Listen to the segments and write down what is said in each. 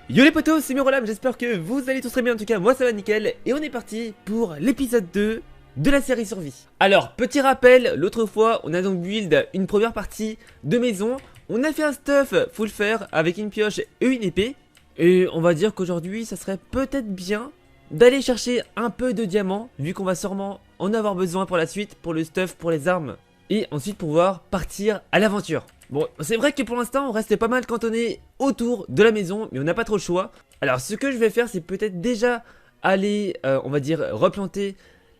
Yo les potos, c'est Mirolam, j'espère que vous allez tous très bien, en tout cas moi ça va nickel. Et on est parti pour l'épisode 2 de la série Survie. Alors, petit rappel, l'autre fois on a donc build une première partie de maison. On a fait un stuff full fer avec une pioche et une épée. Et on va dire qu'aujourd'hui ça serait peut-être bien d'aller chercher un peu de diamants, vu qu'on va sûrement en avoir besoin pour la suite, pour le stuff, pour les armes. Et ensuite pouvoir partir à l'aventure. Bon, c'est vrai que pour l'instant on reste pas mal cantonné autour de la maison, mais on n'a pas trop le choix. Alors ce que je vais faire, c'est peut-être déjà aller, on va dire, replanter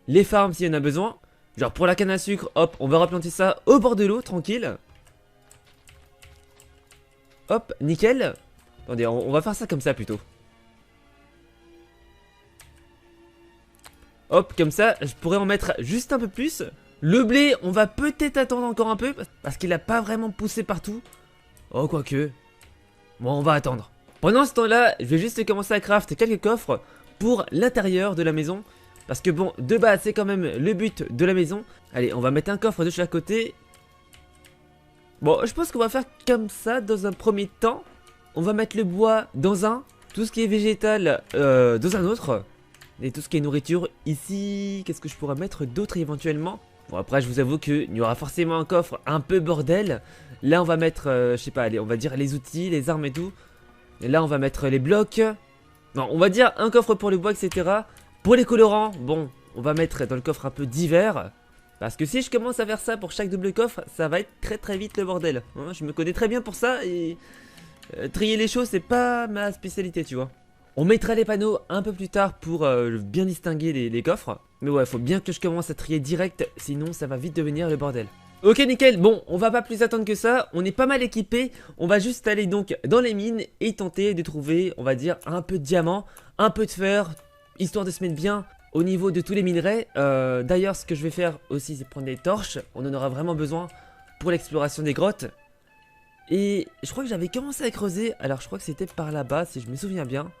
les farms s'il y en a besoin. Genre pour la canne à sucre, hop, on va replanter ça au bord de l'eau, tranquille. Hop, nickel. Attendez, on va faire ça comme ça plutôt. Hop, comme ça, je pourrais en mettre juste un peu plus. Le blé, on va peut-être attendre encore un peu, parce qu'il n'a pas vraiment poussé partout. Oh, quoique. Bon, on va attendre. Pendant ce temps-là, je vais juste commencer à craft quelques coffres pour l'intérieur de la maison. Parce que bon, de base, c'est quand même le but de la maison. Allez, on va mettre un coffre de chaque côté. Bon, je pense qu'on va faire comme ça dans un premier temps. On va mettre le bois dans un, tout ce qui est végétal dans un autre. Et tout ce qui est nourriture ici, qu'est-ce que je pourrais mettre d'autre éventuellement? Bon, après je vous avoue qu'il y aura forcément un coffre un peu bordel. Là on va mettre, je sais pas, allez, on va dire les outils, les armes et tout. Et là on va mettre les blocs. Non, on va dire un coffre pour le bois, etc. Pour les colorants, bon, on va mettre dans le coffre un peu divers. Parce que si je commence à faire ça pour chaque double coffre, ça va être très vite le bordel. Hein, je me connais très bien pour ça et trier les choses c'est pas ma spécialité, tu vois. On mettra les panneaux un peu plus tard pour bien distinguer les coffres. Mais ouais, faut bien que je commence à trier direct, sinon ça va vite devenir le bordel. Ok, nickel, bon, on va pas plus attendre que ça, on est pas mal équipé. On va juste aller donc dans les mines et tenter de trouver, on va dire, un peu de diamant, un peu de fer, histoire de se mettre bien au niveau de tous les minerais. D'ailleurs, ce que je vais faire aussi, c'est prendre des torches. On en aura vraiment besoin pour l'exploration des grottes. Et je crois que j'avais commencé à creuser, alors je crois que c'était par là-bas, si je me souviens bien.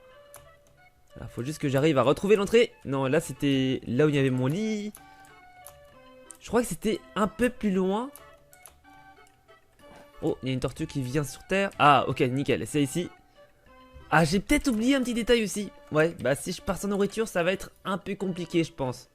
Alors, faut juste que j'arrive à retrouver l'entrée. Non, là c'était là où il y avait mon lit. Je crois que c'était un peu plus loin. Oh, il y a une tortue qui vient sur terre. Ah, ok, nickel, c'est ici. Ah, j'ai peut-être oublié un petit détail aussi. Ouais, bah si je pars sans nourriture, ça va être un peu compliqué, je pense.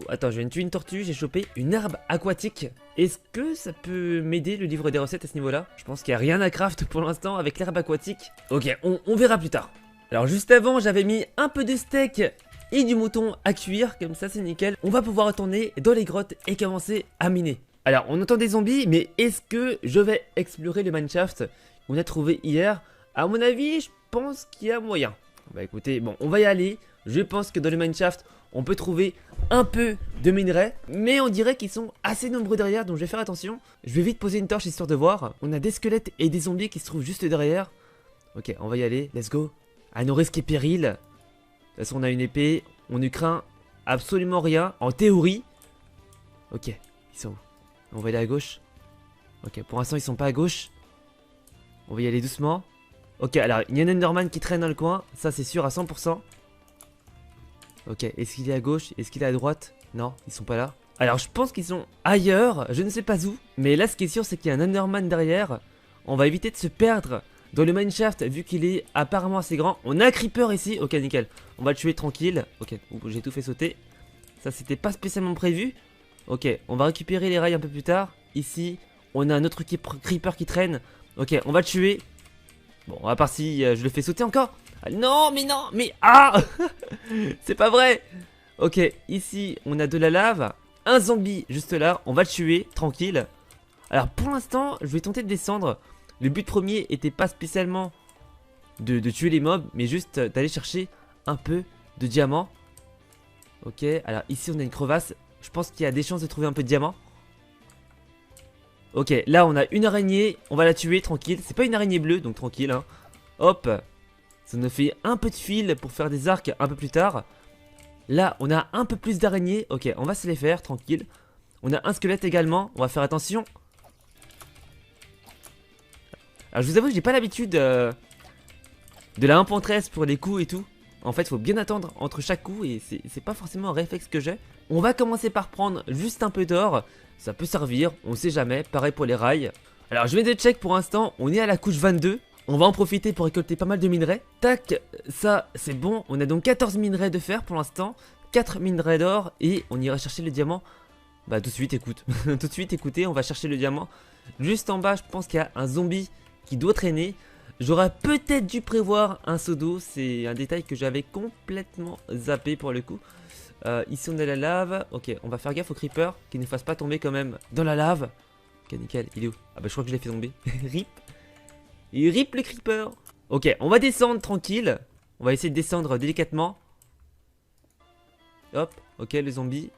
Attends, je viens de tuer une tortue, j'ai chopé une herbe aquatique. Est-ce que ça peut m'aider le livre des recettes à ce niveau-là? Je pense qu'il n'y a rien à craft pour l'instant avec l'herbe aquatique. Ok, on verra plus tard. Alors juste avant, j'avais mis un peu de steak et du mouton à cuire, comme ça c'est nickel. On va pouvoir retourner dans les grottes et commencer à miner. Alors, on entend des zombies, mais est-ce que je vais explorer le mineshaft qu'on a trouvé hier? À mon avis, je pense qu'il y a moyen. Bah écoutez, bon, on va y aller. Je pense que dans le mineshaft, on peut trouver un peu de minerais, mais on dirait qu'ils sont assez nombreux derrière, donc je vais faire attention. Je vais vite poser une torche histoire de voir. On a des squelettes et des zombies qui se trouvent juste derrière. Ok, on va y aller, let's go. À nos risques et périls. De toute façon, on a une épée, on ne craint absolument rien, en théorie. Ok, ils sont où? On va aller à gauche. Ok, pour l'instant, ils sont pas à gauche. On va y aller doucement. Ok, alors, il y a un Enderman qui traîne dans le coin, ça c'est sûr à 100%. Ok, est-ce qu'il est à gauche? Est-ce qu'il est à droite? Non, ils sont pas là. Alors je pense qu'ils sont ailleurs, je ne sais pas où. Mais là ce qui est sûr c'est qu'il y a un Enderman derrière. On va éviter de se perdre dans le mineshaft vu qu'il est apparemment assez grand. On a un creeper ici, ok nickel. On va le tuer tranquille. Ok, j'ai tout fait sauter. Ça c'était pas spécialement prévu. Ok, on va récupérer les rails un peu plus tard. Ici, on a un autre creeper qui traîne. Ok, on va le tuer. Bon, à part si je le fais sauter encore. Ah, non, mais ah c'est pas vrai. Ok, ici, on a de la lave. Un zombie juste là, on va le tuer, tranquille. Alors pour l'instant, je vais tenter de descendre. Le but premier était pas spécialement de tuer les mobs, mais juste d'aller chercher un peu de diamants. Ok, alors ici on a une crevasse. Je pense qu'il y a des chances de trouver un peu de diamants. Ok, là on a une araignée, on va la tuer, tranquille. C'est pas une araignée bleue, donc tranquille, hein. Hop. Ça nous fait un peu de fil pour faire des arcs un peu plus tard. Là, on a un peu plus d'araignées. Ok, on va se les faire, tranquille. On a un squelette également, on va faire attention. Alors, je vous avoue que j'ai pas l'habitude de la 1.13 pour les coups et tout. En fait, il faut bien attendre entre chaque coup et c'est pas forcément un réflexe que j'ai. On va commencer par prendre juste un peu d'or. Ça peut servir, on sait jamais. Pareil pour les rails. Alors je vais de check pour l'instant, on est à la couche 22. On va en profiter pour récolter pas mal de minerais. Tac, ça c'est bon. On a donc 14 minerais de fer pour l'instant, 4 minerais d'or et on ira chercher le diamant. Bah tout de suite écoute, tout de suite écoutez, on va chercher le diamant. Juste en bas je pense qu'il y a un zombie qui doit traîner. J'aurais peut-être dû prévoir un seau d'eau, c'est un détail que j'avais complètement zappé pour le coup. Ici on a la lave, ok on va faire gaffe au creeper qui ne fasse pas tomber quand même dans la lave. Ok nickel, il est où? Ah bah je crois que je l'ai fait tomber, rip. Il rip le creeper. Ok on va descendre tranquille, on va essayer de descendre délicatement. Hop, ok le zombie.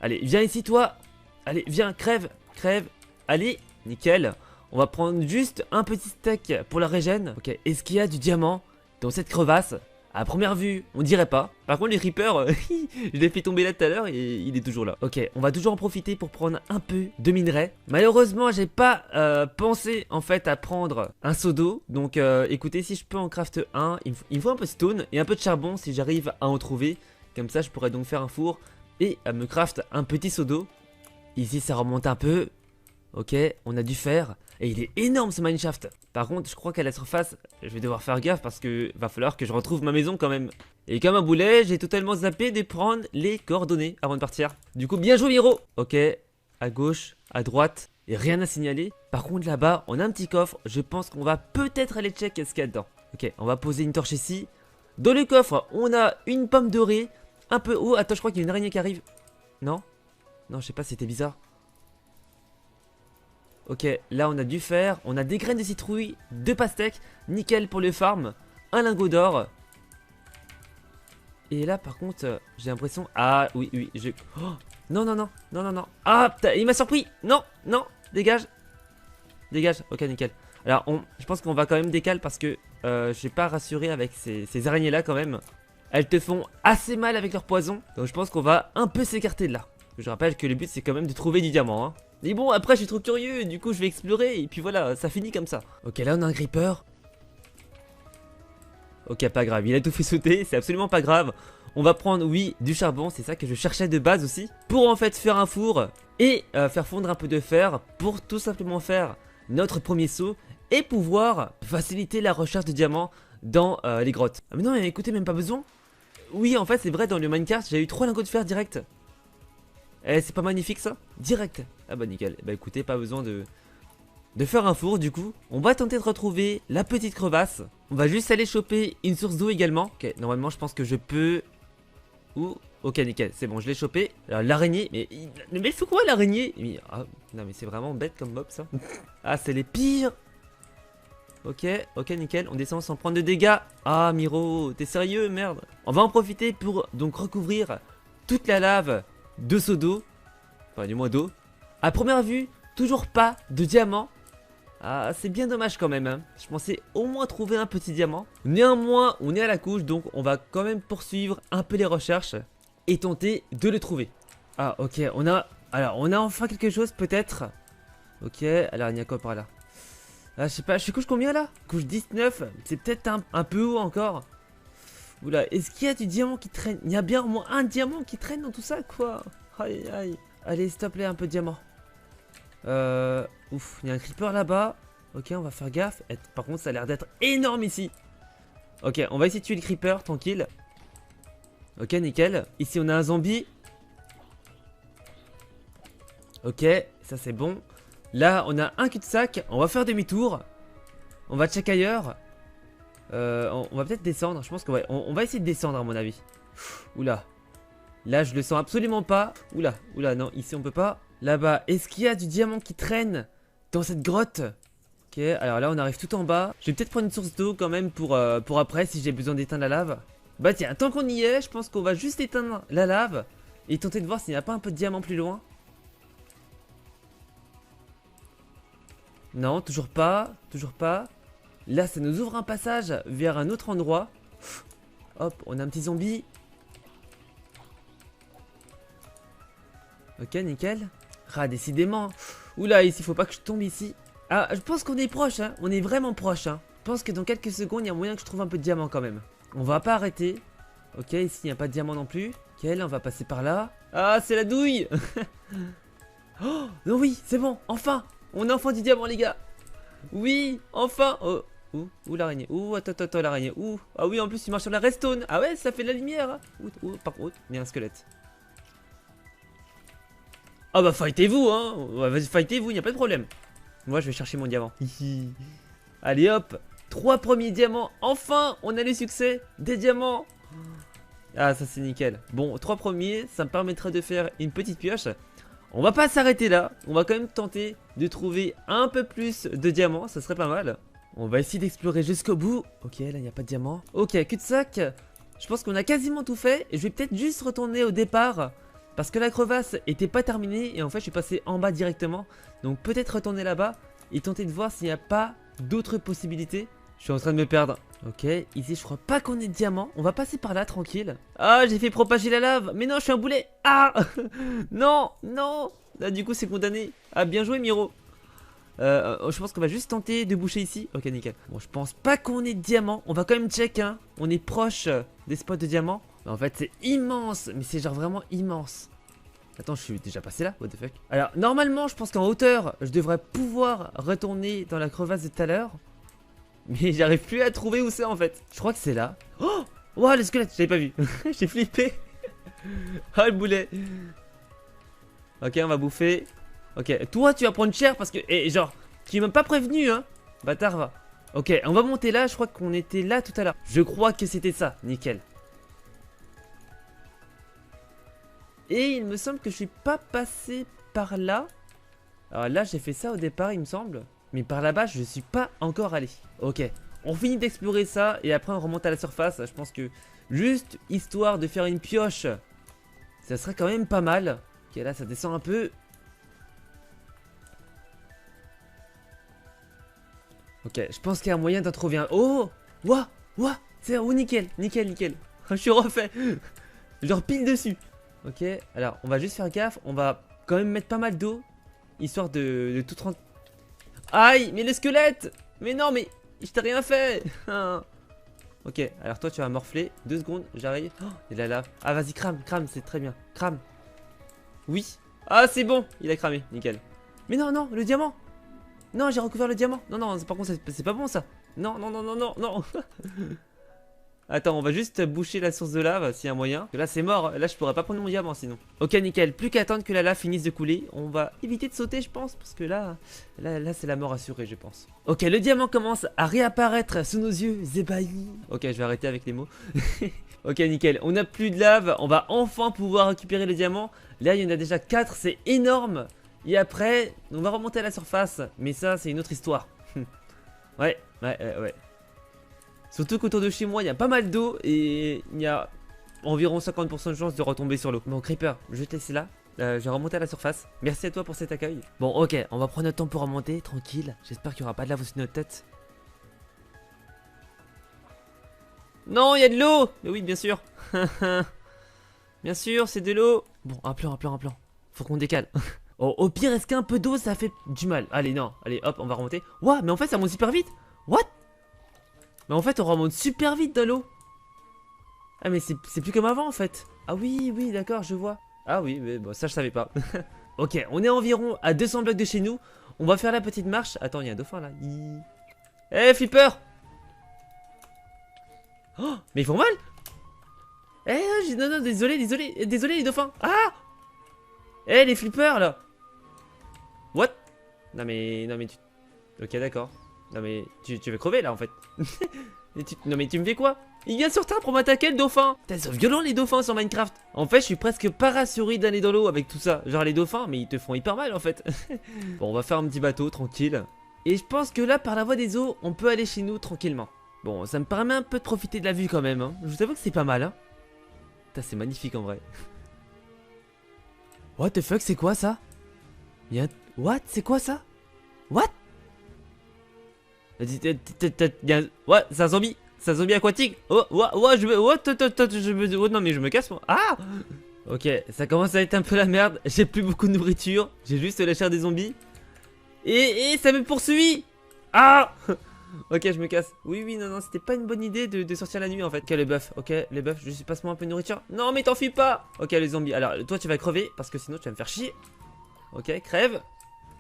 Allez viens ici toi. Allez viens, crève, crève. Allez, nickel. On va prendre juste un petit steak pour la régène. Ok, est-ce qu'il y a du diamant dans cette crevasse? À première vue, on dirait pas. Par contre, les creepers, je l'ai fait tomber là tout à l'heure et il est toujours là. Ok, on va toujours en profiter pour prendre un peu de minerais. Malheureusement, j'ai pas pensé en fait à prendre un seau d'eau. Donc écoutez, si je peux en craft un, il me faut un peu de stone et un peu de charbon si j'arrive à en trouver. Comme ça, je pourrais donc faire un four et me craft un petit seau d'eau. Ici, ça remonte un peu. Ok, on a du fer. Et il est énorme ce mineshaft. Par contre, je crois qu'à la surface, je vais devoir faire gaffe parce que va falloir que je retrouve ma maison quand même. Et comme un boulet, j'ai totalement zappé de prendre les coordonnées avant de partir. Du coup, bien joué Miro. Ok, à gauche, à droite, et rien à signaler. Par contre, là-bas, on a un petit coffre. Je pense qu'on va peut-être aller check ce qu'il y a dedans. Ok, on va poser une torche ici. Dans le coffre, on a une pomme dorée. Un peu haut. Attends, je crois qu'il y a une araignée qui arrive. Non? Non, je sais pas, c'était bizarre. Ok, là on a du fer, on a des graines de citrouille, 2 pastèques, nickel pour le farm, un lingot d'or. Et là par contre, j'ai l'impression... Ah oui, oui, je... Oh, non, non, non, non, non, non. Ah, putain, il m'a surpris. Non, non, dégage. Dégage, ok, nickel. Alors, je pense qu'on va quand même décaler parce que je suis pas rassuré avec ces araignées là quand même. Elles te font assez mal avec leur poison. Donc je pense qu'on va un peu s'écarter de là. Je rappelle que le but c'est quand même de trouver du diamant hein. Mais bon après je suis trop curieux, du coup je vais explorer et puis voilà, ça finit comme ça. Ok là on a un creeper. Ok pas grave, il a tout fait sauter, c'est absolument pas grave. On va prendre oui du charbon, c'est ça que je cherchais de base aussi. Pour en fait faire un four et faire fondre un peu de fer pour tout simplement faire notre premier saut. Et pouvoir faciliter la recherche de diamants dans les grottes. Ah mais non mais écoutez même pas besoin. Oui en fait c'est vrai dans le Minecraft j'ai eu 3 lingots de fer direct. Eh, c'est pas magnifique ça? Direct. Ah bah nickel. Bah écoutez, pas besoin de faire un four du coup. On va tenter de retrouver la petite crevasse. On va juste aller choper une source d'eau également. Ok, normalement je pense que je peux... Ouh, ok nickel, c'est bon, je l'ai chopé. Alors l'araignée, mais il fait quoi l'araignée? Ah, non mais c'est vraiment bête comme mob ça. Ah c'est les pires. Ok, ok nickel, on descend sans prendre de dégâts. Ah Miro, t'es sérieux merde? On va en profiter pour donc recouvrir toute la lave de seaux d'eau, enfin du moins d'eau. À première vue, toujours pas de diamant. Ah, c'est bien dommage quand même hein. Je pensais au moins trouver un petit diamant. Néanmoins, on est à la couche, donc on va quand même poursuivre un peu les recherches et tenter de le trouver. Ah ok, on a enfin quelque chose peut-être. Ok, alors il y a quoi par là? Ah, je sais pas, je suis couche combien là? Couche 19, c'est peut-être un peu haut encore. Oula, est-ce qu'il y a du diamant qui traîne? Il y a bien au moins un diamant qui traîne dans tout ça, quoi. Aïe, aïe. Allez, s'il te plaît, un peu de diamant. Ouf, il y a un creeper là-bas. Ok, on va faire gaffe. Par contre, ça a l'air d'être énorme ici. Ok, on va essayer de tuer le creeper, tranquille. Ok, nickel. Ici, on a un zombie. Ok, ça c'est bon. Là, on a un cul-de-sac. On va faire demi-tour. On va check ailleurs. On va peut-être descendre. Je pense qu'on va, on va essayer de descendre à mon avis. Oula. Là je le sens absolument pas. Oula, oula, non, ici on peut pas. Là-bas, est-ce qu'il y a du diamant qui traîne dans cette grotte? Ok, alors là on arrive tout en bas. Je vais peut-être prendre une source d'eau quand même pour après si j'ai besoin d'éteindre la lave. Bah tiens, tant qu'on y est, je pense qu'on va juste éteindre la lave et tenter de voir s'il n'y a pas un peu de diamant plus loin. Non, toujours pas, toujours pas. Là, ça nous ouvre un passage vers un autre endroit. Hop, on a un petit zombie. Ok, nickel. Ah, décidément. Oula, ici, faut pas que je tombe ici. Ah, je pense qu'on est proche, hein. On est vraiment proche, hein. Je pense que dans quelques secondes, il y a moyen que je trouve un peu de diamant quand même. On va pas arrêter. Ok, ici, il n'y a pas de diamant non plus. Ok, là, on va passer par là. Ah, c'est la douille. Oh, non, oui, c'est bon, enfin. On a enfin du diamant, les gars. Oui, enfin. Oh, où l'araignée? Ouh, attends, l'araignée. Ouh, ah oui, en plus, il marche sur la redstone. Ah ouais, ça fait de la lumière. Par contre, il y a un squelette. Ah bah, fightez-vous, hein. Ouais, vas-y, fightez-vous, il n'y a pas de problème. Moi, je vais chercher mon diamant. Allez, hop. 3 premiers diamants. Enfin, on a le succès des diamants. Ah, ça, c'est nickel. Bon, 3 premiers, ça me permettra de faire une petite pioche. On va pas s'arrêter là, on va quand même tenter de trouver un peu plus de diamants, ça serait pas mal. On va essayer d'explorer jusqu'au bout. Ok, là il n'y a pas de diamants. Ok, cul-de-sac. Je pense qu'on a quasiment tout fait. Et je vais peut-être juste retourner au départ. Parce que la crevasse était pas terminée. Et en fait je suis passé en bas directement. Donc peut-être retourner là-bas. Et tenter de voir s'il n'y a pas d'autres possibilités. Je suis en train de me perdre. Ok, ici je crois pas qu'on ait de diamants. On va passer par là tranquille. Ah, j'ai fait propager la lave. Mais non, je suis un boulet. Ah non, non. Là du coup c'est condamné. Ah, bien joué Miro. Je pense qu'on va juste tenter de boucher ici. Ok, nickel. Bon, je pense pas qu'on ait de diamants. On va quand même check, hein. On est proche des spots de diamants. Mais en fait c'est immense. Mais c'est genre vraiment immense. Attends, je suis déjà passé là, what the fuck. Alors normalement je pense qu'en hauteur je devrais pouvoir retourner dans la crevasse de tout à l'heure. Mais j'arrive plus à trouver où c'est en fait. Je crois que c'est là. Oh, wow, le squelette, j'avais pas vu. J'ai flippé. Ah, le boulet. Ok, on va bouffer. Ok, toi tu vas prendre cher parce que... Et genre, tu m'as pas prévenu, hein. Bâtard, va. Ok, on va monter là, je crois qu'on était là tout à l'heure. Je crois que c'était ça, nickel. Et il me semble que je suis pas passé par là. Alors là, j'ai fait ça au départ, il me semble. Mais par là-bas, je suis pas encore allé. Ok, on finit d'explorer ça et après on remonte à la surface. Je pense que juste histoire de faire une pioche, ça serait quand même pas mal. Ok, là ça descend un peu. Ok, je pense qu'il y a un moyen d'en trouver un. Oh, ouah, c'est oh, nickel. Je suis refait. Genre pile dessus. Ok, alors on va juste faire gaffe. On va quand même mettre pas mal d'eau, histoire de tout rendre. Aïe, mais le squelette. Mais non, mais je t'ai rien fait. Ok, alors toi tu vas morfler. 2 secondes, j'arrive. Oh, il est là. Ah, vas-y, crame, c'est très bien. Crame. Oui. Ah, c'est bon, il a cramé, nickel. Mais non, le diamant. Non, j'ai recouvert le diamant. Non, par contre, c'est pas bon ça. Non. Attends, on va juste boucher la source de lave s'il y a un moyen. Parce que là, c'est mort. Là, je pourrais pas prendre mon diamant sinon. Ok, nickel. Plus qu'à attendre que la lave finisse de couler. On va éviter de sauter, je pense. Parce que là c'est la mort assurée, je pense. Ok, le diamant commence à réapparaître sous nos yeux ébahis. Ok, je vais arrêter avec les mots. Ok, nickel. On a plus de lave. On va enfin pouvoir récupérer le diamant. Là, il y en a déjà 4. C'est énorme. Et après, on va remonter à la surface. Mais ça, c'est une autre histoire. Ouais. Surtout qu'autour de chez moi, il y a pas mal d'eau et il y a environ 50% de chance de retomber sur l'eau. Bon, Creeper, je vais te laisser là. Je vais remonter à la surface. Merci à toi pour cet accueil. Bon, ok, on va prendre notre temps pour remonter, tranquille. J'espère qu'il n'y aura pas de lave au-dessus de notre tête. Non, il y a de l'eau. Mais oui, bien sûr. Bien sûr, c'est de l'eau. Bon, un plan. Faut qu'on décale. Oh, au pire, est-ce qu'un peu d'eau, ça fait du mal? Allez, non. Allez, hop, on va remonter. Ouah, mais en fait, ça monte super vite. What? Mais en fait on remonte super vite dans l'eau. Ah mais c'est plus comme avant en fait. Ah oui d'accord, je vois. Ah oui mais bon ça je savais pas. Ok, on est environ à 200 blocs de chez nous. On va faire la petite marche. Attends, il y a un dauphin là. Eh Flipper. Oh, mais ils font mal. Non, désolé les dauphins. Ah. Les flippers là. What? Non mais tu... Ok d'accord. Non mais tu veux crever là en fait. Non mais tu me fais quoi? Il vient sur Terre pour m'attaquer le dauphin. Putain, ils sont violents les dauphins sur Minecraft. En fait je suis presque pas rassuré d'aller dans l'eau avec tout ça. Genre les dauphins mais ils te font hyper mal en fait. Bon, on va faire un petit bateau tranquille. Et je pense que là par la voie des eaux on peut aller chez nous tranquillement. Bon, ça me permet un peu de profiter de la vue quand même, hein. Je vous avoue que c'est pas mal, hein. Putain, c'est magnifique en vrai. What the fuck, c'est quoi ça? What? C'est quoi ça? What? Ouais, c'est un zombie. C'est un zombie aquatique. Oh, non mais je me casse moi. Ah. Ok, ça commence à être un peu la merde. J'ai plus beaucoup de nourriture. J'ai juste la chair des zombies. Et ça me poursuit. Ah. Ok, je me casse. Oui, non, c'était pas une bonne idée de sortir la nuit en fait. Ok, les bœufs, juste passe-moi un peu de nourriture. Non, mais t'enfuis pas. Ok, les zombies. Alors, toi, tu vas crever parce que sinon, tu vas me faire chier. Ok, crève.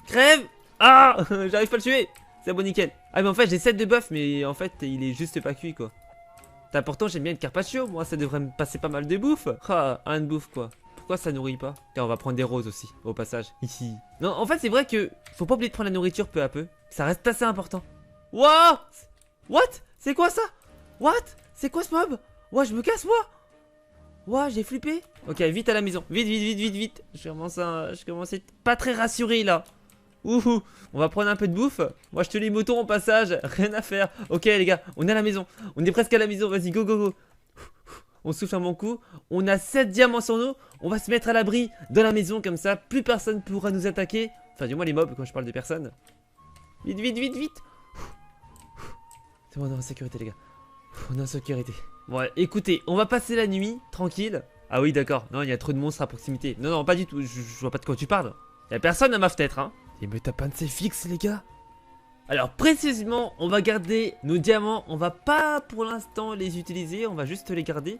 Crève. Ah, j'arrive pas à le tuer. C'est bon, nickel. Ah, mais en fait, j'ai 7 de buff, mais en fait, il est juste pas cuit, quoi. Pourtant, j'aime bien le carpaccio. Moi, ça devrait me passer pas mal de bouffe. Ah, un de bouffe, quoi. Pourquoi ça nourrit pas? Tiens, on va prendre des roses aussi, au passage. Ici. Non, en fait, c'est vrai que faut pas oublier de prendre la nourriture peu à peu. Ça reste assez important. Wouah! What? C'est quoi ça? What? C'est quoi ce mob? Ouah, je me casse, moi! Ouah, j'ai flippé. Ok, vite à la maison. Vite, vite, vite, vite, vite. Je commence à être pas très rassuré, là. Ouhou. On va prendre un peu de bouffe. Moi, je te les moutons au passage. Rien à faire. Ok, les gars, on est à la maison. On est presque à la maison. Vas-y, go, go, go. On souffle un bon coup. On a 7 diamants sur nous. On va se mettre à l'abri dans la maison comme ça. Plus personne pourra nous attaquer. Enfin, du moins les mobs quand je parle des personnes. Vite, vite, vite, vite. C'est bon, on est en sécurité, les gars. On est en sécurité. Ouais, écoutez, on va passer la nuit tranquille. Ah oui, d'accord. Non, il y a trop de monstres à proximité. Non, non, pas du tout. Je vois pas de quoi tu parles. Il y a personne à ma fenêtre, hein. Il me tape un de ses fixes, les gars. Alors précisément, on va garder nos diamants. On va pas pour l'instant les utiliser. On va juste les garder.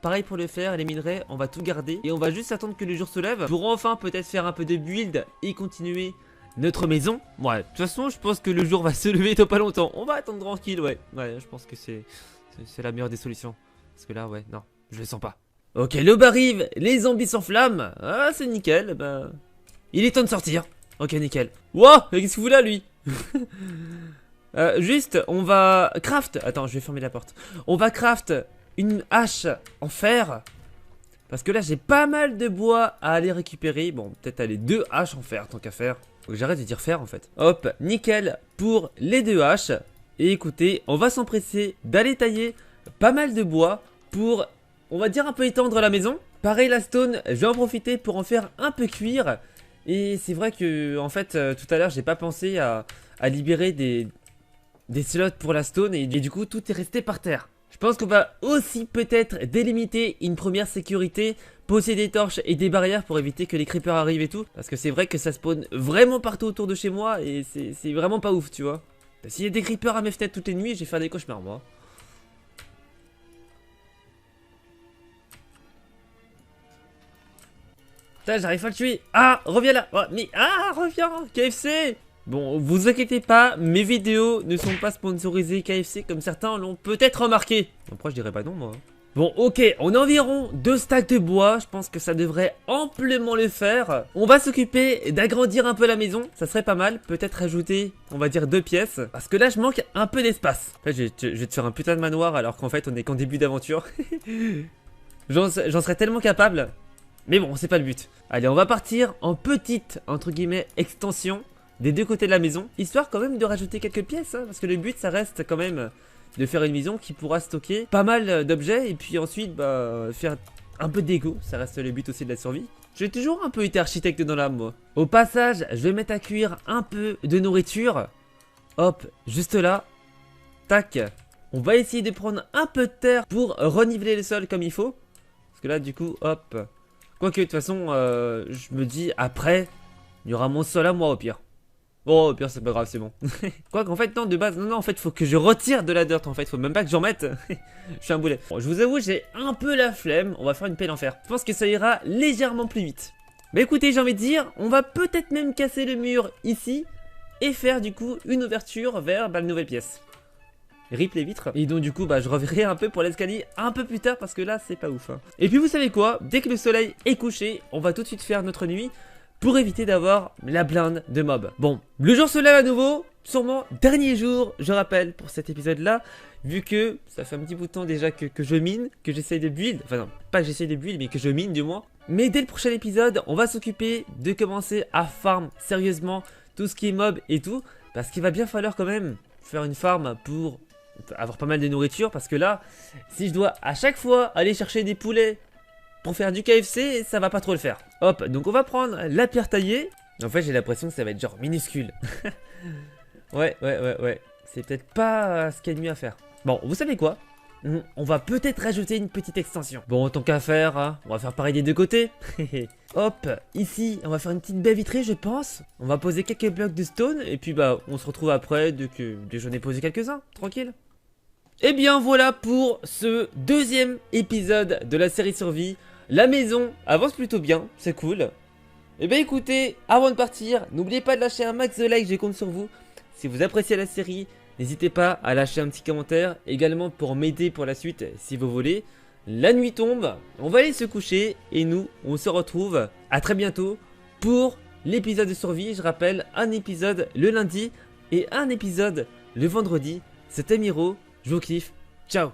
Pareil pour le fer, les minerais, on va tout garder. Et on va juste attendre que le jour se lève pour enfin peut-être faire un peu de build et continuer notre maison. Ouais, de toute façon, je pense que le jour va se lever dans pas longtemps. On va attendre tranquille, ouais. Ouais, je pense que c'est la meilleure des solutions. Parce que là, ouais, non, je le sens pas. Ok, l'aube arrive, les zombies s'enflamment. Ah, c'est nickel, bah... Il est temps de sortir. Ok, nickel. Wow, qu'est-ce que vous là, lui? Juste, on va craft. Attends, je vais fermer la porte. On va craft une hache en fer. Parce que là, j'ai pas mal de bois à aller récupérer. Bon, peut-être aller 2 haches en fer, tant qu'à faire. Faut que j'arrête de dire fer, en fait. Hop, nickel pour les 2 haches. Et écoutez, on va s'empresser d'aller tailler pas mal de bois pour, on va dire, un peu étendre la maison. Pareil, la stone, je vais en profiter pour en faire un peu cuire. Et c'est vrai que, en fait, tout à l'heure, j'ai pas pensé à libérer des slots pour la stone. Et du coup, tout est resté par terre. Je pense qu'on va aussi peut-être délimiter une première sécurité, poser des torches et des barrières pour éviter que les creepers arrivent et tout. Parce que c'est vrai que ça spawn vraiment partout autour de chez moi et c'est vraiment pas ouf, tu vois. S'il y a des creepers à mes fenêtres toutes les nuits, je vais faire des cauchemars, moi. Putain, j'arrive pas à le tuer. Ah, reviens là. Oh, mais ah, reviens, KFC. Bon, vous inquiétez pas, mes vidéos ne sont pas sponsorisées KFC comme certains l'ont peut-être remarqué. Après, je dirais pas non, moi. Bon, ok, on a environ 2 stacks de bois. Je pense que ça devrait amplement le faire. On va s'occuper d'agrandir un peu la maison. Ça serait pas mal. Peut-être rajouter, on va dire, 2 pièces. Parce que là, je manque un peu d'espace. En fait, je vais te faire un putain de manoir alors qu'en fait, on est qu'en début d'aventure. J'en serais tellement capable. Mais bon, c'est pas le but. Allez, on va partir en petite, entre guillemets, extension des 2 côtés de la maison, histoire quand même de rajouter quelques pièces, hein, parce que le but ça reste quand même de faire une maison qui pourra stocker pas mal d'objets et puis ensuite bah, faire un peu d'égo, ça reste le but aussi de la survie. J'ai toujours un peu été architecte dans l'âme, moi. Au passage, je vais mettre à cuire un peu de nourriture. Hop, juste là. Tac. On va essayer de prendre un peu de terre pour reniveler le sol comme il faut. Parce que là du coup, hop. Quoique de toute façon, je me dis après, il y aura mon sol à moi au pire. Oh, au pire, c'est pas grave, c'est bon. Quoi qu'en fait, non, de base, non, en fait, faut que je retire de la dirt, en fait. Faut même pas que j'en mette. Je suis un boulet. Bon, je vous avoue, j'ai un peu la flemme. On va faire une pelle en fer. Je pense que ça ira légèrement plus vite. Mais écoutez, j'ai envie de dire, on va peut-être même casser le mur ici et faire du coup une ouverture vers la nouvelle pièce. Rip les vitres. Et donc du coup bah je reverrai un peu pour l'escalier un peu plus tard parce que là c'est pas ouf, hein. Et puis vous savez quoi, dès que le soleil est couché, on va tout de suite faire notre nuit pour éviter d'avoir la blinde de mobs. Bon, le jour se lève à nouveau, sûrement dernier jour, je rappelle, pour cet épisode-là, vu que ça fait un petit bout de temps déjà que je mine, que j'essaye de build, enfin non, pas que j'essaye de build, mais que je mine du moins. Mais dès le prochain épisode, on va s'occuper de commencer à farm sérieusement tout ce qui est mob et tout, parce qu'il va bien falloir quand même faire une farm pour avoir pas mal de nourriture, parce que là, si je dois à chaque fois aller chercher des poulets pour faire du KFC, ça va pas trop le faire. Hop, donc on va prendre la pierre taillée. En fait, j'ai l'impression que ça va être genre minuscule. Ouais. C'est peut-être pas ce qu'il y a de mieux à faire. Bon, vous savez quoi? On va peut-être rajouter une petite extension. Bon, tant qu'à faire, hein, on va faire pareil des 2 côtés. Hop, ici, on va faire une petite baie vitrée, je pense. On va poser quelques blocs de stone. Et puis, bah, on se retrouve après dès que j'en ai posé quelques-uns. Tranquille. Et bien voilà pour ce 2e épisode de la série survie. La maison avance plutôt bien, c'est cool. Et ben écoutez, avant de partir, n'oubliez pas de lâcher un max de likes, je compte sur vous. Si vous appréciez la série, n'hésitez pas à lâcher un petit commentaire, également pour m'aider pour la suite si vous voulez. La nuit tombe, on va aller se coucher et nous, on se retrouve à très bientôt pour l'épisode de survie. Je rappelle, un épisode le lundi et un épisode le vendredi. C'était Miro, je vous kiffe, ciao.